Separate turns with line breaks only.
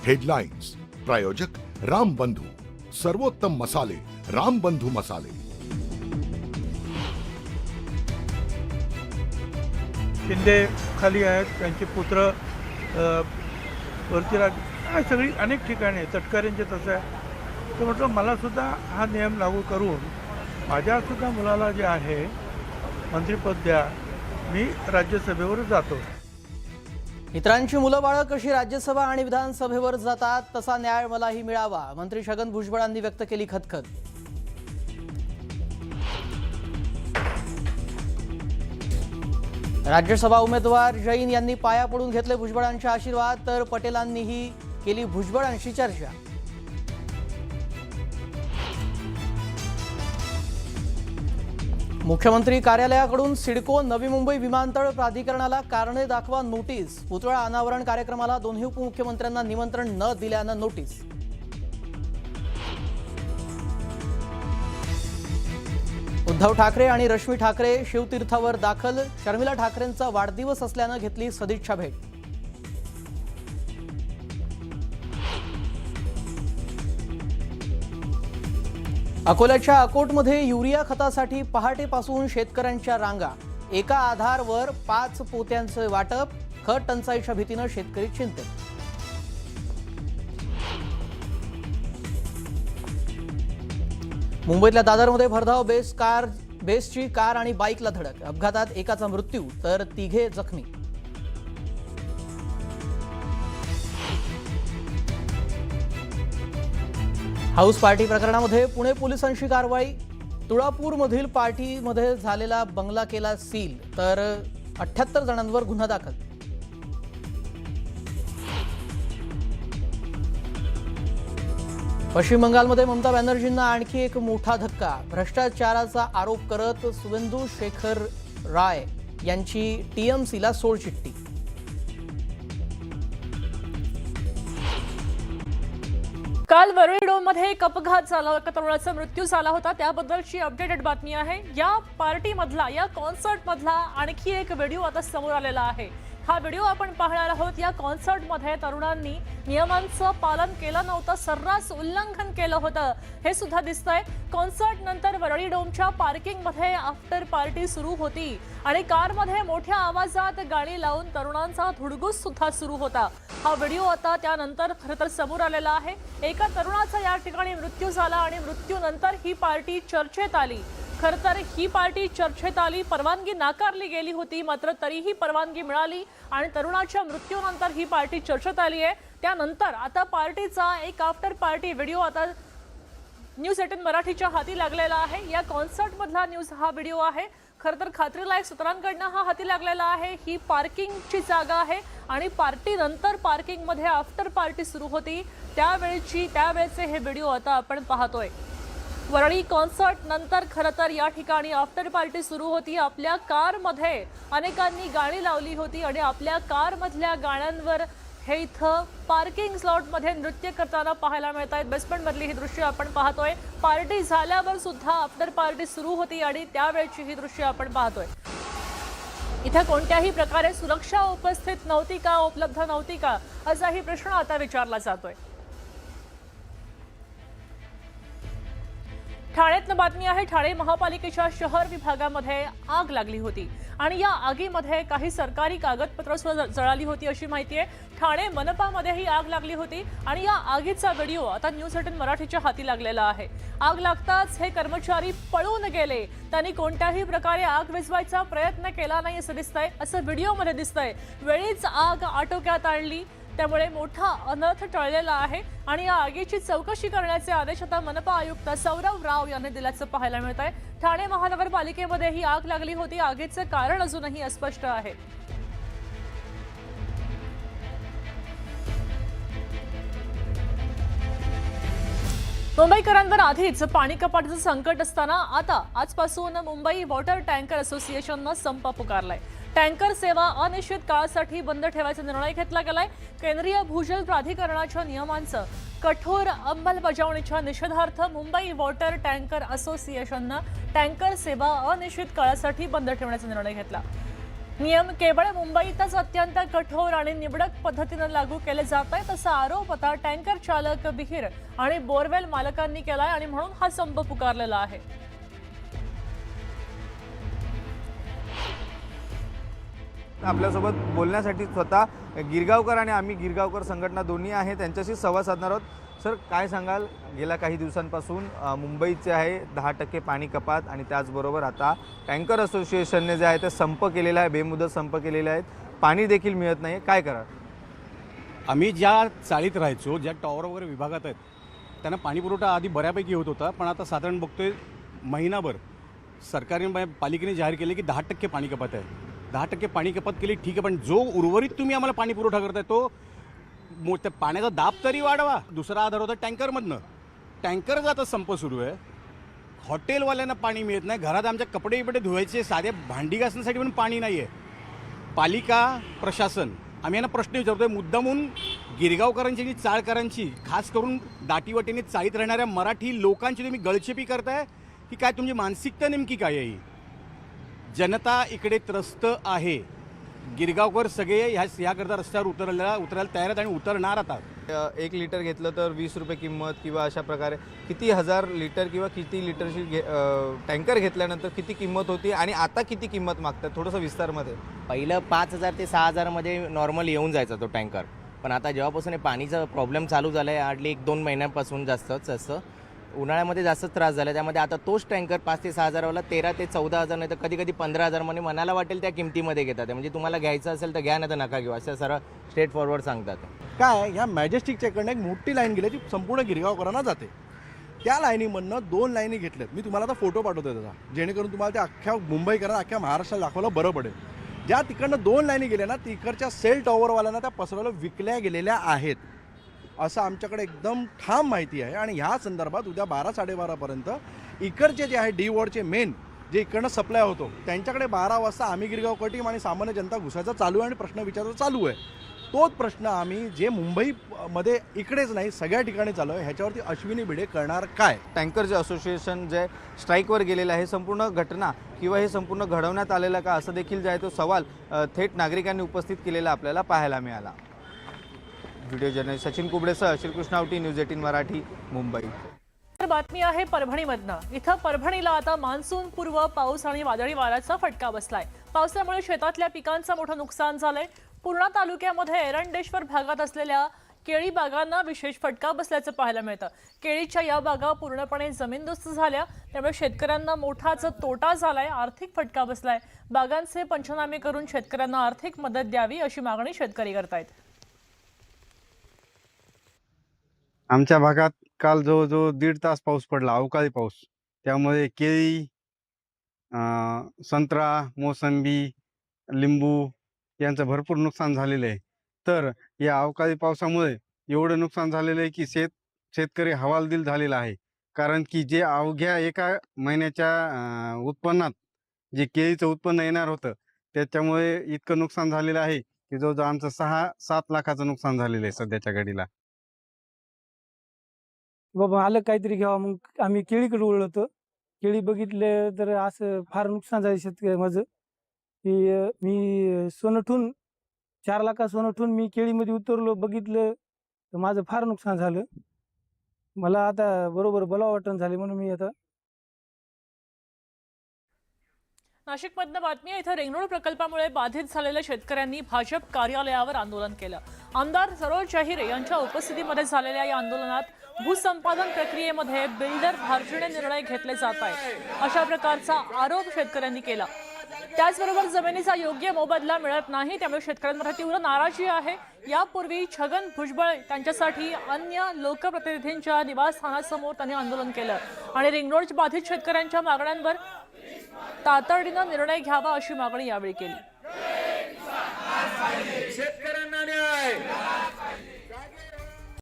Headlines प्रायोजक राम बंधू, सर्वोत्तम मसाले राम बंधू मसाले।
शिंदे खाली आहेत, त्यांचे पुत्र वरती सगळी अनेक ठिकाणी तटकऱ्यांचे तसं आहे। तर म्हटलं मला सुद्धा हा नियम लागू करून माझ्यासुद्धा मुलाला जे आहे मंत्रिपद द्या, मी राज्यसभेवर जातो।
इतरांची मुलं बाळं कशी राज्यसभा आणि विधानसभेवर जातात तसा न्याय मलाही मिळावा, मंत्री छगन भुजबळांनी व्यक्त केली खदखद। राज्यसभा उमेदवार जैन यांनी पाया पडून घेतले भुजबळांचे आशीर्वाद, तर पटेलांनीही केली भुजबळांशी चर्चा। मुख्यमंत्री कार्यालयाकडून सिडको नवी मुंबई विमानतळ प्राधिकरणाला कारणे दाखवा नोटीस, पुतळा अनावरण कार्यक्रमाला दोन्ही उपमुख्यमंत्र्यांना निमंत्रण न दिल्यानं नोटीस। उद्धव ठाकरे आणि रश्मी ठाकरे शिवतीर्थावर दाखल, शर्मिला ठाकरेंचा वाढदिवस असल्यानं घेतली सदिच्छा भेट। अकोल्याच्या अकोटमध्ये युरिया खतासाठी पहाटेपासून शेतकऱ्यांच्या रांगा, एका आधारवर 5 पोत्यांचे वाटप, खत टंचाईच्या भीतीनं शेतकरी चिंतेत। मुंबईतल्या दादरमध्ये भरधाव बेसची कार आणि बाईकला धडक, अपघातात एकाचा मृत्यू तर 3 जखमी। हाऊस पार्टी प्रकरणामध्ये पुणे पोलिसांची कारवाई, तुळापूरमधील पार्टीमध्ये झालेला बंगला केला सील, तर 78 जणांवर गुन्हा दाखल। पश्चिम बंगालमध्ये ममता बॅनर्जींना आणखी एक मोठा धक्का, भ्रष्टाचाराचा आरोप करत सुवेंदू शेखर राय यांची टीएमसीला सोडचिठ्ठी।
काल वरळी डोममध्ये एक अपघात झाला, एका तरुणाचा मृत्यू झाला होता, त्याबद्दलची अपडेटेड बातमी आहे। या पार्टीमधला, या कॉन्सर्टमधला आणखी एक व्हिडिओ आता समोर आलेला आहे। हा व्हिडिओ आपण पाहणार आहोत। या कॉन्सर्टमध्ये तरुणांनी नियमांचं पालन केलं नव्हतं, सर्रास उल्लंघन केलं होतं, हे सुद्धा दिसतंय। कॉन्सर्ट नंतर वरळी डोमच्या पार्किंगमध्ये आफ्टर पार्टी सुरू होती आणि कारमध्ये मोठ्या आवाजात गाणी लावून तरुणांचा धुडगूस सुद्धा सुरू होता। हा व्हिडिओ आता त्यानंतर खरं तर समोर आलेला आहे। एका तरुणाचा या ठिकाणी मृत्यू झाला आणि मृत्यूनंतर ही पार्टी चर्चेत आली। खरं तर ही पार्टी चर्चेत आली, परवानगी नाकारली गेली होती, मात्र तरीही परवानगी मिळाली आणि तरुणाच्या मृत्यूनंतर ही पार्टी चर्चेत आली आहे। त्यानंतर आता पार्टीचा एक आफ्टर पार्टी व्हिडिओ आता न्यूज 18 मराठीच्या हाती लागलेला आहे। या कॉन्सर्टमधला न्यूज हा व्हिडिओ आहे। खरं तर खात्रीलायक सूत्रांकडनं हा हाती लागलेला आहे। ही पार्किंगची जागा आहे आणि पार्टी नंतर पार्किंगमध्ये आफ्टर पार्टी सुरू होती, त्यावेळेचे हे व्हिडिओ आता आपण पाहतोय। वरळी कॉन्सर्ट नंतर खरं तर या ठिकाणी आफ्टर पार्टी सुरू होती। आपल्या कारमध्ये अनेकांनी गाणी लावली होती आणि आपल्या कारमधल्या गाण्यांवर हे इथं पार्किंग स्लॉटमध्ये नृत्य करताना पाहायला मिळत आहेत। बेसमेंटमधली ही दृश्य आपण पाहतोय। पार्टी झाल्यावर सुद्धा आफ्टर पार्टी सुरू होती आणि त्यावेळची ही दृश्य आपण पाहतोय। इथं कोणत्याही प्रकारे सुरक्षा उपस्थित नव्हती का, उपलब्ध नव्हती का, असाही प्रश्न आता विचारला जातोय। ठाण्यातनं बातमी आहे। ठाणे महापालिकेच्या शहर विभागामध्ये आग लागली होती आणि या आगीमध्ये काही सरकारी कागदपत्र सुद्धा जळाली होती अशी माहिती आहे। ठाणे मनपामध्येही आग लागली होती आणि या आगीचा व्हिडिओ आता न्यूज 18 मराठीच्या हाती लागलेला आहे। आग लागताच हे कर्मचारी पळून गेले, त्यांनी कोणत्याही प्रकारे आग विझवायचा प्रयत्न केला नाही असं दिसतंय, असं व्हिडिओमध्ये दिसतंय। वेळीच आग आटोक्यात आणली, त्यामुळे मोठा अनर्थ टळलेला आहे आणि या आगीची चौकशी करण्याचे आदेश आता मनपा आयुक्त सौरव राव यांनी दिल्याचं पाहायला मिळत आहे। ठाणे महानगरपालिकेमध्ये ही आग लागली होती, आगीचे कारण अजूनही अस्पष्ट आहे। मुंबईकरांवर आधीच पाणी कपातीचं संकट असताना आता आजपासून मुंबई वॉटर टँकर असोसिएशननं संप पुकारलाय। टँकर सेवा अनिश्चित काळासाठी बंद ठेवायचा निर्णय घेतला गेलाय। केंद्रीय भूजल प्राधिकरणाच्या नियमांचं कठोर अंमलबजावणीच्या निषेधार्थ मुंबई वॉटर टँकर असोसिएशननं टँकर सेवा अनिश्चित काळासाठी बंद ठेवण्याचा निर्णय घेतला। नियम केवळ मुंबईतच अत्यंत कठोर आणि निवडक पद्धतीने लागू केले जात आहेत असा आरोप आता टँकर चालक, विहीर आणि बोरवेल मालकांनी केलाय आणि म्हणून हा संप पुकारलेला आहे.
आपल्यासोबत बोलण्यासाठी स्वतः गिरगावकर आणि आम्ही गिरगावकर संघटना दोन्ही आहे त्यांच्याशी संवाद साधणार आहोत. सर, काय सांगाल, गेल्या काही दिवसांपासून मुंबईचे आहे 10% पाणी कपात आणि त्याचबरोबर आता टँकर असोसिएशनने जे आहे ते संप केलेला आहे, बेमुदत संप केलेले आहेत, पाणी देखील मिळत नाही, काय करा?
आम्ही ज्या चाळीत राहायचो, ज्या टॉवर वगैरे विभागात आहेत, त्यांना पाणीपुरवठा आधी बऱ्यापैकी होत होता, पण आता साधारण बघतोय महिनाभर सरकारने पालिकेने जाहीर केले की 10% पाणी कपात आहे. 10% पाणी कपात केली, ठीक आहे, पण जो उर्वरित तुम्ही आम्हाला पाणी पुरवठा करताय तो त्या पाण्याचा दाब तरी वाढवा. दुसरा आधार होता टँकरमधनं. टँकरचा आता संप सुरू आहे. हॉटेलवाल्यांना पाणी मिळत नाही, घरात आमच्या कपडे बिपडे धुवायचे, साधे भांडी घासण्यासाठी पण पाणी नाही आहे. पालिका प्रशासन, आम्ही यांना प्रश्न विचारतोय मुद्दामून गिरगावकरांची आणि चाळकरांची, खास करून दाटीवाटीने चाळीत राहणाऱ्या मराठी लोकांची तुम्ही गळचेपी करताय की काय? तुमची मानसिकता नेमकी काय आहे? जनता इकडे त्रस्त आहे. गिरगावकर सगळे ह्याकरता रस्त्यावर उतरायला तयार आहेत आणि उतरणार. आता
1 लिटर घेतलं तर 20 रुपये किंमत किंवा अशा प्रकारे किती हजार लिटर किंवा किती लिटरची टँकर घेतल्यानंतर किती किंमत होती आणि आता किती किंमत मागतात? थोडंसं विस्तारमध्ये.
पहिलं 5,000 ते 6,000मध्ये नॉर्मल येऊन जायचा तो टँकर, पण आता जेव्हापासून हे पाणीचा प्रॉब्लेम चालू झाला आहे, हार्डली 1-2 महिन्यांपासून जास्त उन्हाळ्यामध्ये जास्त त्रास झाला. त्यामध्ये आता तोच टँकर 5 ते 6,000वाला 13 ते 14,000 नाही तर कधी 15,000 मध्ये मनाला वाटेल त्या किमतीमध्ये घेतात. म्हणजे तुम्हाला घ्यायचं असेल तर घ्या, नाही तर नका घेऊ, असं सरळ स्ट्रेट फॉरवर्ड सांगतात.
काय, ह्या मॅजेस्टिकच्या इकडनं एक मोठी लाईन गेली जी संपूर्ण गिरगावकरांना जाते. त्या लाईनीमधनं 2 लाईनी घेतल्यात. मी तुम्हाला आता फोटो पाठवतो त्याचा, जेणेकरून तुम्हाला त्या अख्ख्या मुंबईकरांना, अख्ख्या महाराष्ट्राला दाखवायला बरं पडेल. ज्या तिकडनं 2 लाईनी गेल्या ना, तिकडच्या सेल टॉवरवाल्यांना त्या पसरवल्या विकल्या गेलेल्या आहेत असं आमच्याकडे एकदम ठाम माहिती आहे. आणि ह्या संदर्भात उद्या 12-12:30पर्यंत इकडचे जे आहे डी वॉर्डचे मेन जे इकडनं सप्लाय होतो त्यांच्याकडे 12 वाजता आम्ही गिरगावकर टीम आणि सामान्य जनता घुसायचा चालू आहे आणि प्रश्न विचारायचा चालू आहे. तोच प्रश्न आम्ही जे मुंबईमध्ये इकडेच नाही सगळ्या ठिकाणी चालू आहे, ह्याच्यावरती अश्विनी भिडे करणार काय?
टँकरचे असोसिएशन जे स्ट्राईकवर गेलेलं आहे, संपूर्ण घटना किंवा हे संपूर्ण घडवण्यात आलेलं का, असं देखील जे आहे तो सवाल थेट नागरिकांनी उपस्थित केलेला आपल्याला पाहायला मिळाला. व्हिडिओ जर्नलिस्ट सचिन कुबडेसह श्रीकृष्ण आवटी, न्यूज 18 मराठी, मुंबई.
बातमी आहे परभणीमधनं. इथं परभणीला आता मान्सून पूर्व पाऊस आणि वादळी वाऱ्याचा फटका बसलाय. पावसामुळे शेतातल्या पिकांचं मोठं नुकसान झालंय. पूर्णा तालुक्यामध्ये एरंडेश्वर भागात असलेल्या केळी बागांना विशेष फटका बसल्याचं पाहायला मिळतं. केळीच्या या बागा पूर्णपणे जमीनदोस्त झाल्या, त्यामुळे शेतकऱ्यांना मोठाच तोटा झालाय, आर्थिक फटका बसलाय. बागांचे पंचनामे करून शेतकऱ्यांना आर्थिक मदत द्यावी अशी मागणी शेतकरी करतायत.
आमच्या भागात काल जवळजवळ 1.5 तास पाऊस पडला, अवकाळी पाऊस. त्यामुळे केळी, संत्रा, मोसंबी, लिंबू यांचं भरपूर नुकसान झालेलं आहे. तर या अवकाळी पावसामुळे एवढं नुकसान झालेलं आहे की शेतकरी हवालदिल झालेला आहे. कारण की जे अवघ्या एका महिन्याच्या उत्पन्नात जे केळीचं उत्पन्न येणार होतं त्याच्यामुळे इतकं नुकसान झालेलं आहे की जवळजवळ आमचं 6-7 लाखाचं नुकसान झालेलं आहे सध्याच्या घडीला.
बाबा आलं काहीतरी घ्यावं, मग आम्ही केळीकडे वळलो होतो. केळी बघितले तर असं फार नुकसान झालं शेतकरी माझं की मी सोनं ठेवून 4 लाखात सोनं ठेवून मी केळीमध्ये उतरलो, बघितलं तर माझं फार नुकसान झालं. मला आता बरोबर बोलावं वाटण झाले म्हणून मी आता.
नाशिकमधनं बातमी आहे. इथं रिंगरोड प्रकल्पामुळे बाधित झालेल्या शेतकऱ्यांनी भाजप कार्यालयावर आंदोलन केलं. आमदार सरोज जहिरे यांच्या उपस्थितीमध्ये झालेल्या या आंदोलनात भूसंपादन प्रक्रियेमध्ये बिल्डर धार्जिणे निर्णय घेतले जात आहेत अशा प्रकारचा आरोप शेतकऱ्यांनी केला. त्याचबरोबर जमिनीचा योग्य मोबदला मिळत नाही, त्यामुळे शेतकऱ्यांमध्ये तीव्र नाराजी आहे. यापूर्वी छगन भुजबळ त्यांच्यासाठी अन्य लोकप्रतिनिधींच्या निवासस्थानासमोर त्यांनी आंदोलन केलं आणि रिंगरोड बाधित शेतकऱ्यांच्या मागण्यांवर तातडीनं निर्णय घ्यावा अशी मागणी यावेळी केली.
शेतकऱ्यांना न्याय